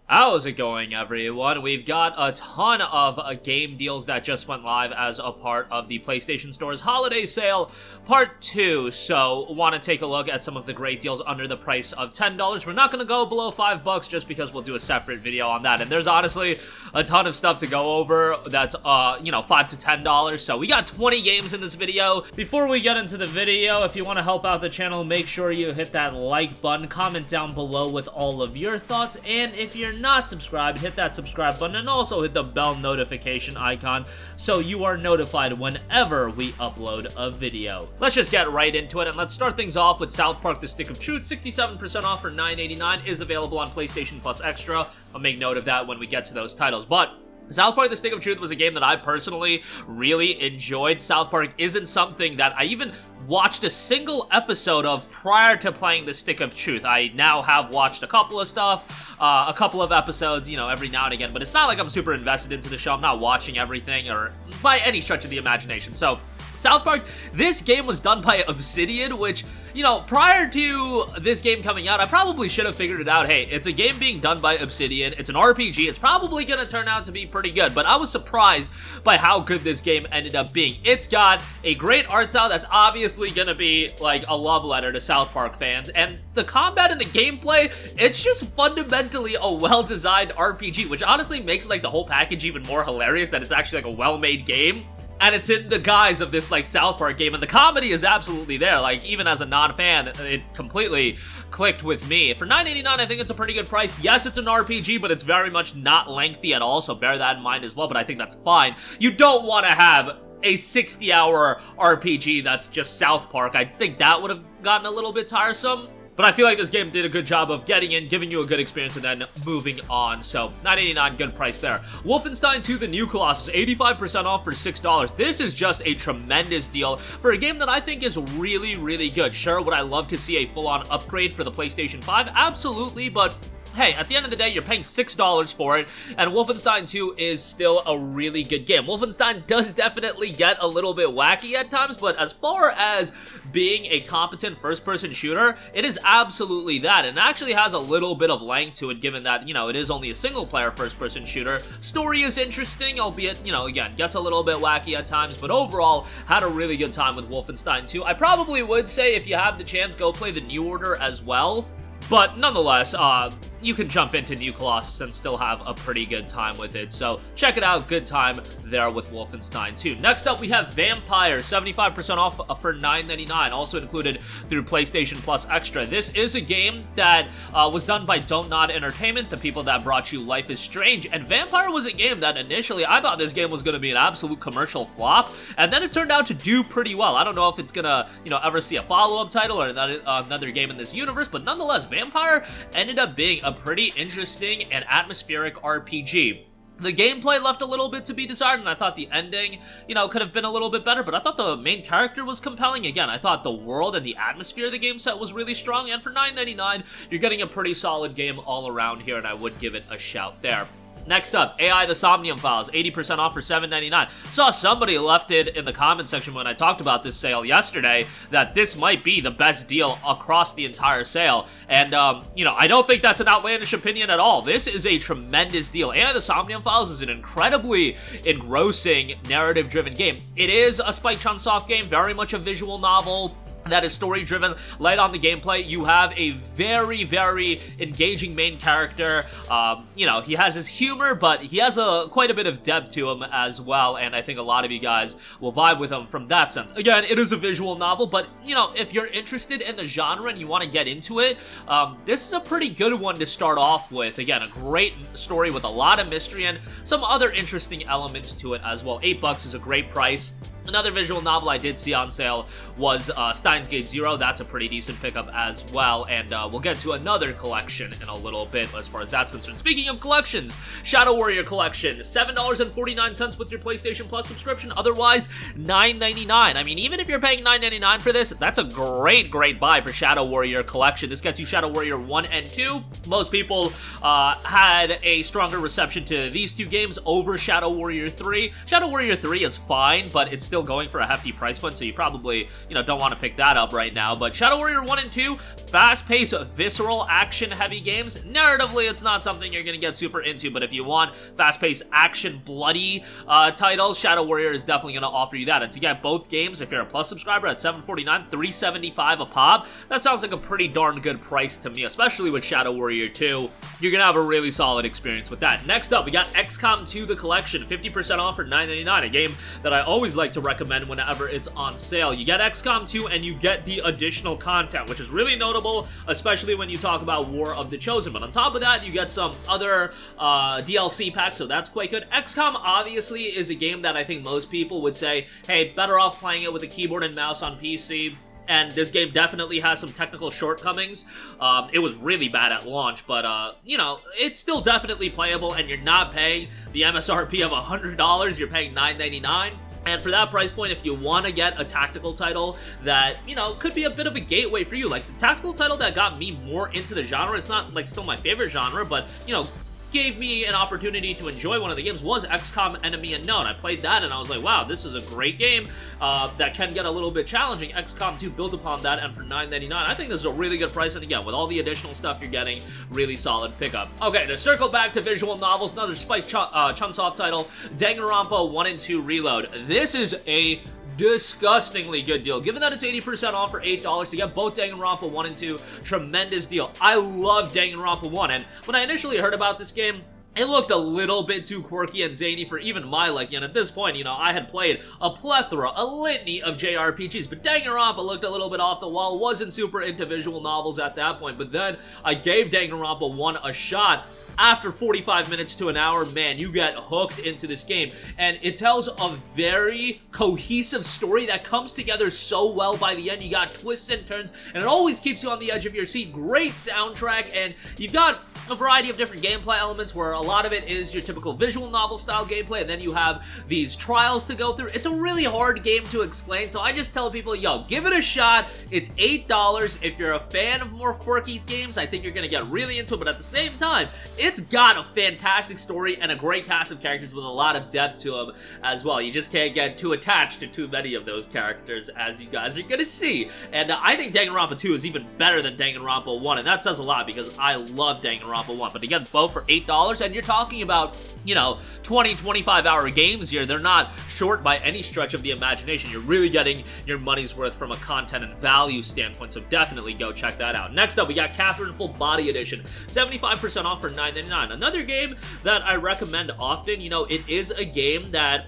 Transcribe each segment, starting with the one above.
How's it going, everyone? We've got a ton of game deals that just went live as a part of the PlayStation Store's Holiday Sale Part 2, so want to take a look at some of the great deals under the price of $10. We're not going to go below $5 just because we'll do a separate video on that, and there's honestly a ton of stuff to go over that's, $5 to $10, so we got 20 games in this video. Before we get into the video, if you want to help out the channel, make sure you hit that like button, comment down below with all of your thoughts, and if you're not subscribed, hit that subscribe button and also hit the bell notification icon so you are notified whenever we upload a video. Let's just get right into it, and let's start things off with South Park: The Stick of Truth. 67% off for $9.89 is available on PlayStation Plus Extra. I'll make note of that when we get to those titles, but South Park: The Stick of Truth was a game that I personally really enjoyed. South Park isn't something that I even watched a single episode of prior to playing The Stick of Truth. I now have watched a couple of stuff, a couple of episodes, every now and again, but it's not like I'm super invested into the show. I'm not watching everything or by any stretch of the imagination. So South Park, this game was done by Obsidian, which, prior to this game coming out, I probably should have figured it out. Hey, it's a game being done by Obsidian. It's an RPG. It's probably going to turn out to be pretty good, but I was surprised by how good this game ended up being. It's got a great art style that's obviously going to be like a love letter to South Park fans, and the combat and the gameplay, it's just fundamentally a well-designed RPG, which honestly makes like the whole package even more hilarious that it's actually like a well-made game. And it's in the guise of this, like, South Park game, and the comedy is absolutely there. Like, even as a non-fan, it completely clicked with me. For $9.89, I think it's a pretty good price. Yes, it's an RPG, but it's very much not lengthy at all, so bear that in mind as well, but I think that's fine. You don't want to have a 60-hour RPG that's just South Park. I think that would have gotten a little bit tiresome. But I feel like this game did a good job of getting in, giving you a good experience, and then moving on. So, $9.89, good price there. Wolfenstein II: The New Colossus, 85% off for $6. This is just a tremendous deal for a game that I think is really, really good. Sure, would I love to see a full-on upgrade for the PlayStation 5? Absolutely, but hey, at the end of the day, you're paying $6 for it, and Wolfenstein 2 is still a really good game. Wolfenstein does definitely get a little bit wacky at times, but as far as being a competent first-person shooter, it is absolutely that, and it actually has a little bit of length to it, given that, it is only a single-player first-person shooter. Story is interesting, albeit, again, gets a little bit wacky at times, but overall, had a really good time with Wolfenstein 2. I probably would say, if you have the chance, go play the New Order as well. But nonetheless, you can jump into New Colossus and still have a pretty good time with it. So check it out. Good time there with Wolfenstein 2. Next up, we have Vampyr, 75% off for $9.99, also included through PlayStation Plus Extra. This is a game that was done by Don't Nod Entertainment, the people that brought you Life is Strange. And Vampyr was a game that initially I thought this game was going to be an absolute commercial flop, and then it turned out to do pretty well. I don't know if it's going to, ever see a follow-up title or another game in this universe, but nonetheless, Vampyr ended up being a pretty interesting and atmospheric RPG. The gameplay left a little bit to be desired, and I thought the ending, could have been a little bit better, but I thought the main character was compelling. Again, I thought the world and the atmosphere of the game set was really strong, and for $9.99, you're getting a pretty solid game all around here, and I would give it a shout there. Next up, AI the SOMNIUM Files, 80% off for $7.99. Saw somebody left it in the comment section when I talked about this sale yesterday that this might be the best deal across the entire sale. And, I don't think that's an outlandish opinion at all. This is a tremendous deal. AI the SOMNIUM Files is an incredibly engrossing, narrative-driven game. It is a Spike Chunsoft game, very much a visual novel that is story-driven, light on the gameplay. You have a very, very engaging main character. He has his humor, but he has quite a bit of depth to him as well, and I think a lot of you guys will vibe with him from that sense. Again, it is a visual novel, but, if you're interested in the genre and you want to get into it, this is a pretty good one to start off with. Again, a great story with a lot of mystery and some other interesting elements to it as well. $8 is a great price. Another visual novel I did see on sale was Steins Gate Zero. That's a pretty decent pickup as well, and we'll get to another collection in a little bit as far as that's concerned. Speaking of collections, Shadow Warrior Collection, $7.49 with your PlayStation Plus subscription, otherwise $9.99. I mean, even if you're paying $9.99 for this, that's a great, great buy for Shadow Warrior Collection. This gets you Shadow Warrior 1 and 2. Most people had a stronger reception to these two games over Shadow Warrior 3. Shadow Warrior 3 is fine, but it's still still going for a hefty price point, so you probably, you know, don't want to pick that up right now. But Shadow Warrior 1 and 2, fast-paced, visceral, action-heavy games. Narratively, it's not something you're going to get super into, but if you want fast-paced, action, bloody titles, Shadow Warrior is definitely going to offer you that. And to get both games, if you're a Plus subscriber at $7.49, $3.75 a pop, that sounds like a pretty darn good price to me, especially with Shadow Warrior 2. You're going to have a really solid experience with that. Next up, we got XCOM 2 The Collection, 50% off for $9.99, a game that I always like to recommend whenever it's on sale. You get XCOM 2 and you get the additional content, which is really notable, especially when you talk about War of the Chosen. But on top of that, you get some other DLC packs, so that's quite good. XCOM obviously is a game that I think most people would say, hey, better off playing it with a keyboard and mouse on PC. And this game definitely has some technical shortcomings. It was really bad at launch, but, you know, it's still definitely playable, and you're not paying the MSRP of $100, you're paying $9.99. And for that price point, if you want to get a tactical title that, you know, could be a bit of a gateway for you, like the tactical title that got me more into the genre, it's not, like, still my favorite genre, but, you know, gave me an opportunity to enjoy one of the games, was XCOM Enemy Unknown. I played that and I was like, wow, this is a great game that can get a little bit challenging. XCOM 2 built upon that, and for $9.99, I think this is a really good price, and again, with all the additional stuff you're getting, really solid pickup. Okay, to circle back to visual novels, another Spike Chunsoft title, Danganronpa 1 and 2 Reload. This is a disgustingly good deal. Given that it's 80% off for $8 to get both Danganronpa 1 and 2, tremendous deal. I love Danganronpa 1, and when I initially heard about this game, it looked a little bit too quirky and zany for even my liking, and at this point, you know, I had played a plethora, a litany of JRPGs, but Danganronpa looked a little bit off the wall, wasn't super into visual novels at that point, but then I gave Danganronpa 1 a shot. After 45 minutes to an hour, man, you get hooked into this game, and it tells a very cohesive story that comes together so well by the end. You got twists and turns, and it always keeps you on the edge of your seat. Great soundtrack, and you've got a variety of different gameplay elements where a lot of it is your typical visual novel style gameplay, and then you have these trials to go through. It's a really hard game to explain, so I just tell people, yo, give it a shot. It's $8. If you're a fan of more quirky games, I think you're gonna get really into it, but at the same time, it's got a fantastic story and a great cast of characters with a lot of depth to them as well. You just can't get too attached to too many of those characters, as you guys are gonna see. And I think Danganronpa 2 is even better than Danganronpa 1, and that says a lot because I love Danganronpa 1. But again, both for $8, and you're talking about, you know, 20, 25-hour games here. They're not short by any stretch of the imagination. You're really getting your money's worth from a content and value standpoint, so definitely go check that out. Next up, we got Catherine Full Body Edition, 75% off for $9.99. Another game that I recommend often. You know, it is a game that,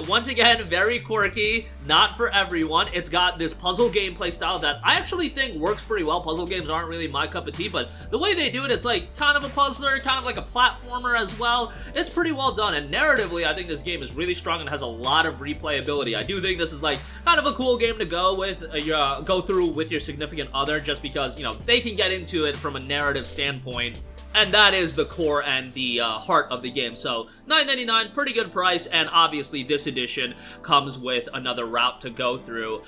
once again, very quirky, not for everyone. It's got this puzzle gameplay style that I actually think works pretty well. Puzzle games aren't really my cup of tea, but the way they do it, it's like kind of a puzzler, kind of like a platformer as well. It's pretty well done, and narratively, I think this game is really strong and has a lot of replayability. I do think this is like kind of a cool game to go with, go through with your significant other, just because, you know, they can get into it from a narrative standpoint. And that is the core and the heart of the game. So $9.99, pretty good price, and obviously this edition comes with another route to go through.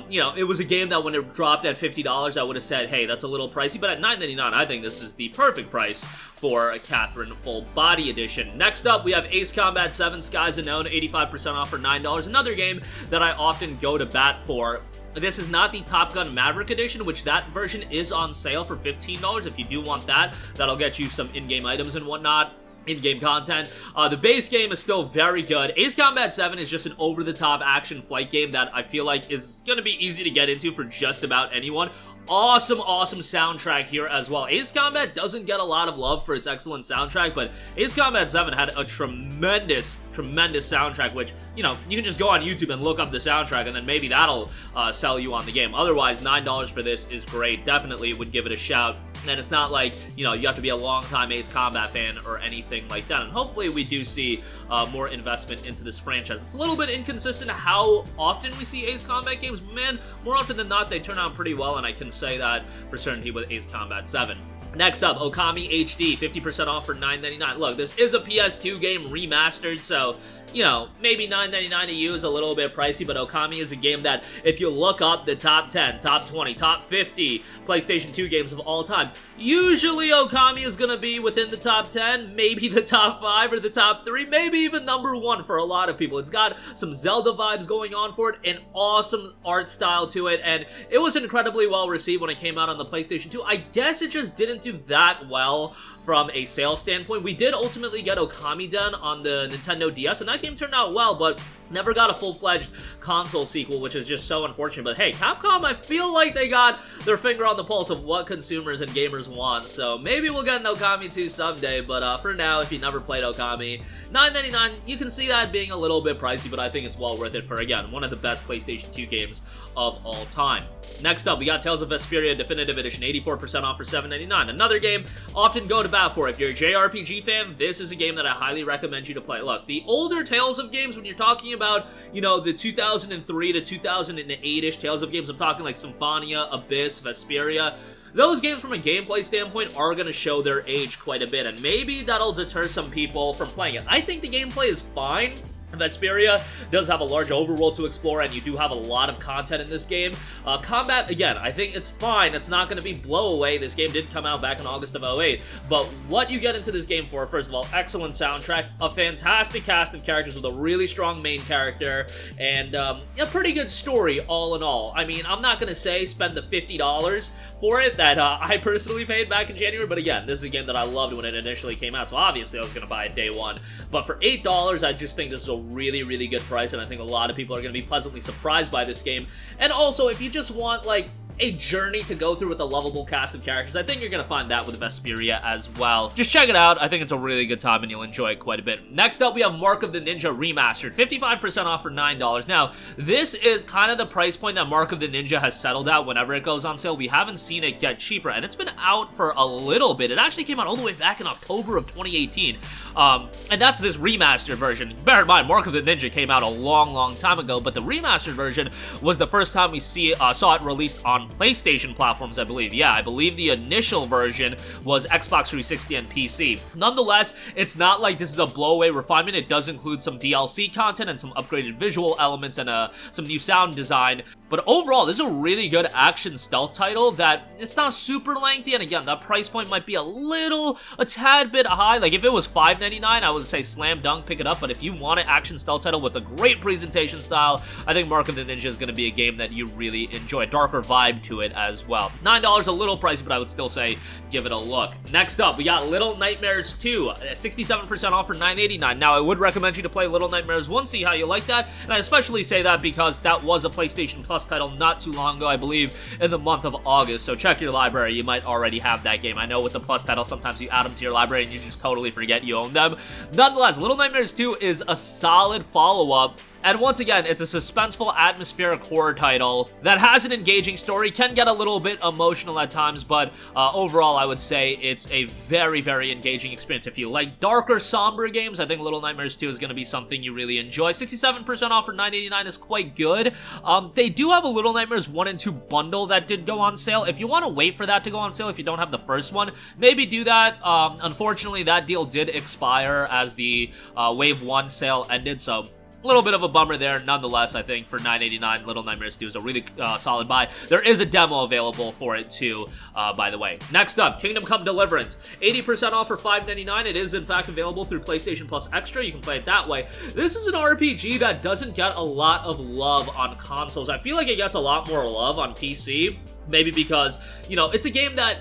You know, it was a game that when it dropped at $50, I would have said, hey, that's a little pricey, but at $9.99, I think this is the perfect price for a Catherine Full Body Edition. Next up, we have Ace Combat 7 Skies Unknown, 85% off for $9. Another game that I often go to bat for. This is not the Top Gun Maverick edition, which that version is on sale for $15. If you do want that, that'll get you some in-game items and whatnot. In-game content. The base game is still very good. Ace Combat 7 is just an over-the-top action flight game that I feel like is going to be easy to get into for just about anyone. Awesome, awesome soundtrack here as well. Ace Combat doesn't get a lot of love for its excellent soundtrack, but Ace Combat 7 had a tremendous soundtrack, which, you know, you can just go on YouTube and look up the soundtrack, and then maybe that'll sell you on the game. Otherwise, $9 for this is great. Definitely would give it a shout. And it's not like, you know, you have to be a long-time Ace Combat fan or anything like that. And hopefully we do see more investment into this franchise. It's a little bit inconsistent how often we see Ace Combat games. Man, more often than not, they turn out pretty well, and I can say that for certainty with Ace Combat 7. Next up, OKAMI HD, 50% off for $9.99. Look, this is a PS2 game remastered, so, you know, maybe $9.99 to you is a little bit pricey, but OKAMI is a game that, if you look up the top 10, top 20, top 50 PlayStation 2 games of all time, usually OKAMI is gonna be within the top 10, maybe the top 5 or the top 3, maybe even number 1 for a lot of people. It's got some Zelda vibes going on for it, an awesome art style to it, and it was incredibly well received when it came out on the PlayStation 2. I guess it just didn't do that well from a sales standpoint. We did ultimately get Okami Den on the Nintendo DS, and that game turned out well, but never got a full-fledged console sequel, which is just so unfortunate. But hey, Capcom, I feel like they got their finger on the pulse of what consumers and gamers want, so maybe we'll get an Okami 2 someday, but for now, if you never played Okami, $9.99, you can see that being a little bit pricey, but I think it's well worth it for, again, one of the best PlayStation 2 games of all time. Next up, we got Tales of Vesperia Definitive Edition, 84% off for $7.99. Another game often go to bat for. If you're a JRPG fan, this is a game that I highly recommend you to play. Look, the older Tales of games, when you're talking about, you know, the 2003 to 2008-ish Tales of games, I'm talking like Symphonia, Abyss, Vesperia, those games from a gameplay standpoint are going to show their age quite a bit, and maybe that'll deter some people from playing it. I think the gameplay is fine. Vesperia does have a large overworld to explore, and you do have a lot of content in this game. Combat, again, I think it's fine. It's not going to be blow away. This game did come out back in August of 2008, but what you get into this game for, first of all, excellent soundtrack, a fantastic cast of characters with a really strong main character, and a pretty good story all in all. I mean, I'm not going to say spend the $50 for it that I personally paid back in January, but again, this is a game that I loved when it initially came out, so obviously I was going to buy it day one. But for $8, I just think this is a really, really good price, and I think a lot of people are going to be pleasantly surprised by this game. And also, if you just want, like, a journey to go through with a lovable cast of characters, I think you're going to find that with Vesperia as well. Just check it out. I think it's a really good time, and you'll enjoy it quite a bit. Next up, we have Mark of the Ninja Remastered, 55% off for $9. Now, this is kind of the price point that Mark of the Ninja has settled at whenever it goes on sale. We haven't seen it get cheaper, and it's been out for a little bit. It actually came out all the way back in October of 2018, and that's this remastered version. Bear in mind, Mark of the Ninja came out a long, long time ago, but the remastered version was the first time we saw it released on PlayStation platforms, I believe. Yeah, I believe the initial version was Xbox 360 and PC. Nonetheless, it's not like this is a blowaway refinement. It does include some DLC content and some upgraded visual elements and some new sound design. But overall, this is a really good action stealth title that it's not super lengthy, and again, that price point might be a tad bit high. Like, if it was $5.99, I would say slam dunk, pick it up, but if you want an action stealth title with a great presentation style, I think Mark of the Ninja is going to be a game that you really enjoy. A darker vibe to it as well. $9, a little pricey, but I would still say give it a look. Next up, we got Little Nightmares 2, 67% off for $9.89. Now, I would recommend you to play Little Nightmares 1, see how you like that, and I especially say that because that was a PlayStation Plus title not too long ago, I believe, in the month of August, so check your library. You might already have that game. I know with the Plus title, sometimes you add them to your library and you just totally forget you own them. Nonetheless, Little Nightmares 2 is a solid follow-up. And once again, it's a suspenseful, atmospheric horror title that has an engaging story, can get a little bit emotional at times, but overall, I would say it's a very, very engaging experience. If you like darker, somber games, I think Little Nightmares 2 is going to be something you really enjoy. 67% off for $9.89 is quite good. They do have a Little Nightmares 1 and 2 bundle that did go on sale. If you want to wait for that to go on sale, if you don't have the first one, maybe do that. Unfortunately, that deal did expire as the Wave 1 sale ended, so a little bit of a bummer there. Nonetheless, I think for $9.89, Little Nightmares 2 is a really solid buy. There is a demo available for it too, by the way. Next up, Kingdom Come Deliverance, 80% off for $5.99. It is in fact available through PlayStation Plus Extra. You can play it that way. This is an RPG that doesn't get a lot of love on consoles. I feel like it gets a lot more love on PC, maybe because, you know, it's a game that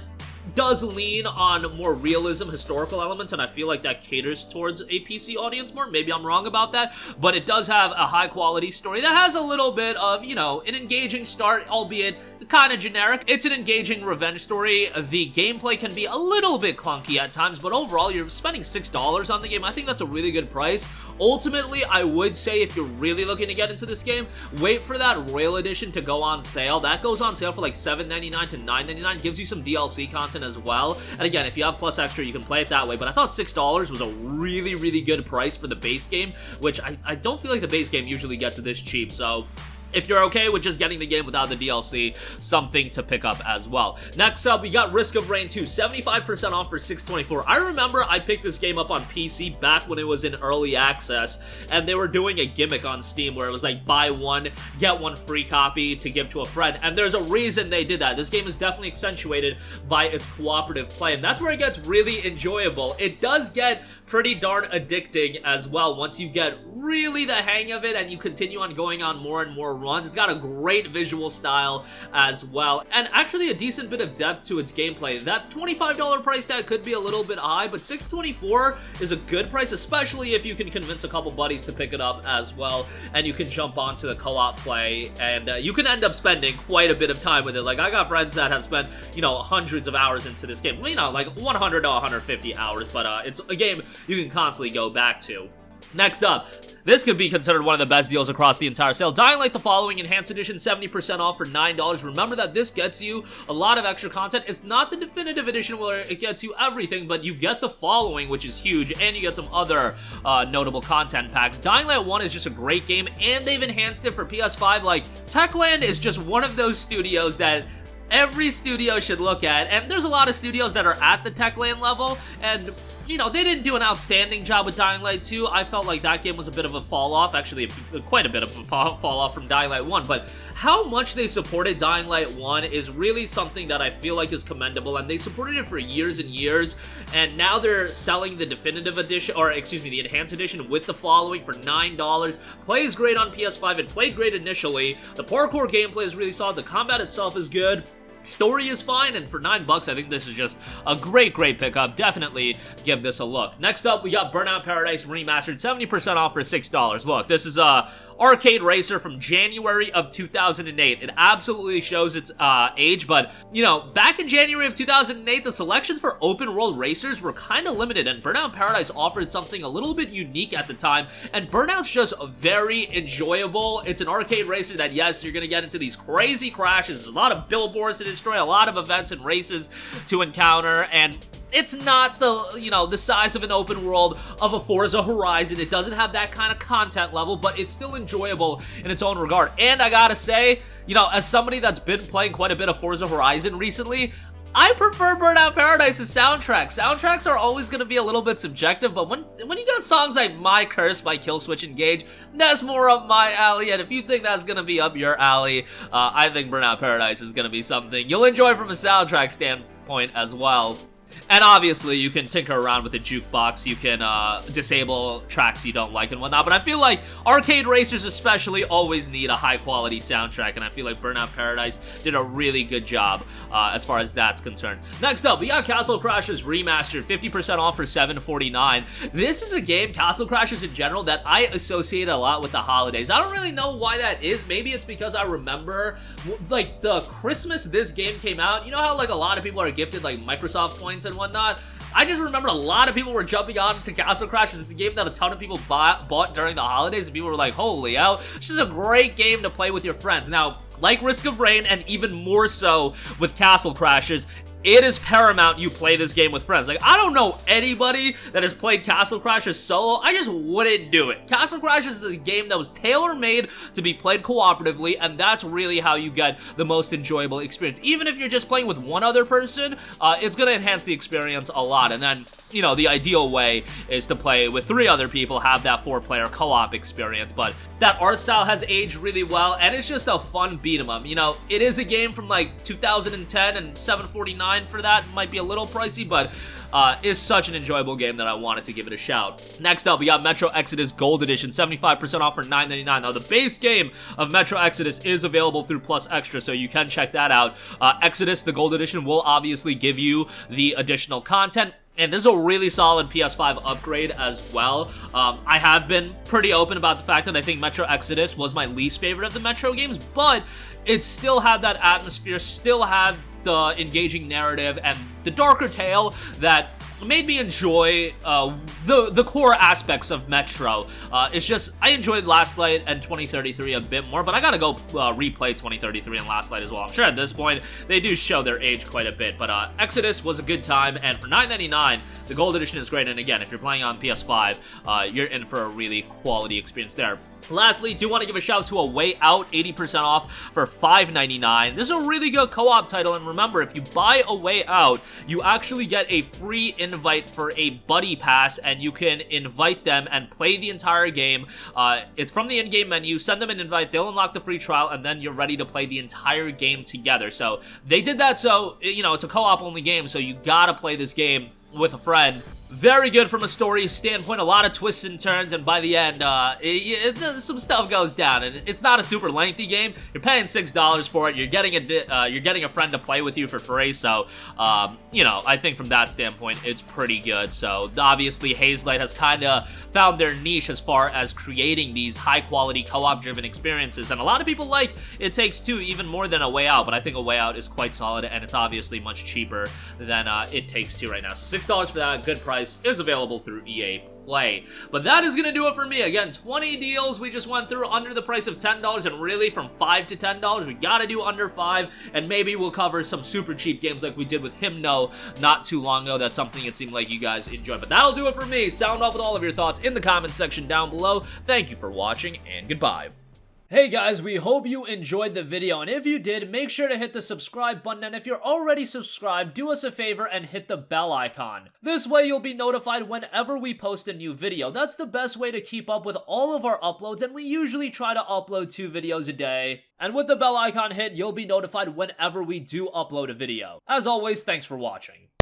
does lean on more realism, historical elements, and I feel like that caters towards a PC audience more. Maybe I'm wrong about that, but it does have a high-quality story that has a little bit of, you know, an engaging start, albeit kind of generic. It's an engaging revenge story. The gameplay can be a little bit clunky at times, but overall, you're spending $6 on the game. I think that's a really good price. Ultimately, I would say if you're really looking to get into this game, wait for that Royal Edition to go on sale. That goes on sale for like $7.99 to $9.99. Gives you some DLC content as well. And again, if you have Plus Extra, you can play it that way. But I thought $6 was a really, really good price for the base game, which I don't feel like the base game usually gets this cheap. So If you're okay with just getting the game without the DLC, something to pick up as well. Next up, we got Risk of Rain 2, 75% off for $6.24. I remember I picked this game up on PC back when it was in early access, and they were doing a gimmick on Steam where it was like buy one, get one free copy to give to a friend, and there's a reason they did that. This game is definitely accentuated by its cooperative play, and that's where it gets really enjoyable. It does get pretty darn addicting as well once you get really the hang of it and you continue on going on more and more runs. It's got a great visual style as well, and actually a decent bit of depth to its gameplay. That $25 price tag could be a little bit high, but $6.24 is a good price, especially if you can convince a couple buddies to pick it up as well, and you can jump onto the co-op play, and you can end up spending quite a bit of time with it. Like, I got friends that have spent, you know, hundreds of hours into this game, you know, like 100 to 150 hours, but it's a game you can constantly go back to. Next up, this could be considered one of the best deals across the entire sale. Dying Light the Following Enhanced Edition, 70% off for $9. Remember that this gets you a lot of extra content. It's not the definitive edition where it gets you everything, but you get the following, which is huge, and you get some other notable content packs. Dying Light 1 is just a great game, and they've enhanced it for PS5. Like, Techland is just one of those studios that every studio should look at, and there's a lot of studios that are at the Techland level, and you know, they didn't do an outstanding job with Dying Light 2. I felt like that game was a bit of a fall-off, actually quite a bit of a fall-off from Dying Light 1, but how much they supported Dying Light 1 is really something that I feel like is commendable, and they supported it for years and years, and now they're selling the definitive edition, or excuse me, the enhanced edition with the following for $9. Plays great on PS5, it played great initially, the parkour gameplay is really solid, the combat itself is good, story is fine, and for $9, I think this is just a great pickup. Definitely give this a look. Next up, we got Burnout Paradise Remastered, 70% off for $6. Look, this is a arcade racer from January of 2008. It absolutely shows its age, but, you know, back in January of 2008, the selections for open world racers were kind of limited, and Burnout Paradise offered something a little bit unique at the time, and Burnout's just very enjoyable. It's an arcade racer that, yes, you're gonna get into these crazy crashes. There's a lot of billboards to destroy, a lot of events and races to encounter, and it's not the, you know, the size of an open world of a Forza Horizon. It doesn't have that kind of content level, but it's still enjoyable in its own regard. And I gotta say, you know, as somebody that's been playing quite a bit of Forza Horizon recently, I prefer Burnout Paradise's soundtrack. Soundtracks are always going to be a little bit subjective, but when you got songs like My Curse by Killswitch Engage, that's more up my alley, and if you think that's going to be up your alley, I think Burnout Paradise is going to be something you'll enjoy from a soundtrack standpoint as well. And obviously, you can tinker around with the jukebox, you can disable tracks you don't like and whatnot, but I feel like arcade racers especially always need a high-quality soundtrack, and I feel like Burnout Paradise did a really good job as far as that's concerned. Next up, we got Castle Crashers Remastered, 50% off for $7.49. This is a game, Castle Crashers in general, that I associate a lot with the holidays. I don't really know why that is. Maybe it's because I remember, like, the Christmas this game came out. You know how, like, a lot of people are gifted, like, Microsoft points and whatnot? I just remember a lot of people were jumping on to Castle Crashers. It's a game that a ton of people bought during the holidays, and people were like, holy hell, this is a great game to play with your friends. Now, like Risk of Rain, and even more so with Castle Crashers, it is paramount you play this game with friends. Like, I don't know anybody that has played Castle Crashers solo. I just wouldn't do it. Castle Crashers is a game that was tailor-made to be played cooperatively, and that's really how you get the most enjoyable experience. Even if you're just playing with one other person, it's gonna enhance the experience a lot. And then, you know, the ideal way is to play with 3 other people, have that 4-player co-op experience. But that art style has aged really well, and it's just a fun beat 'em up. You know, it is a game from like 2010, and $7.49 for that might be a little pricey, but is such an enjoyable game that I wanted to give it a shout. Next up, we got Metro Exodus Gold Edition, 75% off for $9.99. Now, the base game of Metro Exodus is available through Plus Extra, so you can check that out. Exodus, the Gold Edition, will obviously give you the additional content. And this is a really solid PS5 upgrade as well. I have been pretty open about the fact that I think Metro Exodus was my least favorite of the Metro games, but it still had that atmosphere, still had the engaging narrative, and the darker tale that made me enjoy the core aspects of Metro. It's just, I enjoyed Last Light and 2033 a bit more, but I gotta go replay 2033 and Last Light as well. I'm sure at this point, they do show their age quite a bit, but Exodus was a good time, and for $9.99, the Gold Edition is great, and again, if you're playing on PS5, you're in for a really quality experience there. Lastly, do want to give a shout out to A Way Out, 80% off for $5.99. This is a really good co-op title, and remember, if you buy A Way Out, you actually get a free invite for a buddy pass, and you can invite them and play the entire game. It's from the in-game menu. Send them an invite, they'll unlock the free trial, and then you're ready to play the entire game together. So they did that, so, you know, it's a co-op only game, so you gotta play this game with a friend. Very good from a story standpoint, a lot of twists and turns, and by the end, some stuff goes down, and it's not a super lengthy game. You're paying $6 for it. You're getting a friend to play with you for free, so, you know, I think from that standpoint, it's pretty good. So, obviously, Hazelight has kind of found their niche as far as creating these high-quality co-op-driven experiences, and a lot of people like It Takes Two even more than A Way Out, but I think A Way Out is quite solid, and it's obviously much cheaper than It Takes Two right now. So, $6 for that, good price. Is available through EA Play. But that is going to do it for me. Again, 20 deals we just went through under the price of $10, and really from $5 to $10, we got to do under $5, and maybe we'll cover some super cheap games like we did with Hymno not too long ago. That's something it seemed like you guys enjoyed. But that'll do it for me. Sound off with all of your thoughts in the comments section down below. Thank you for watching, and goodbye. Hey guys, we hope you enjoyed the video, and if you did, make sure to hit the subscribe button, and if you're already subscribed, do us a favor and hit the bell icon. This way you'll be notified whenever we post a new video. That's the best way to keep up with all of our uploads, and we usually try to upload 2 videos a day. And with the bell icon hit, you'll be notified whenever we do upload a video. As always, thanks for watching.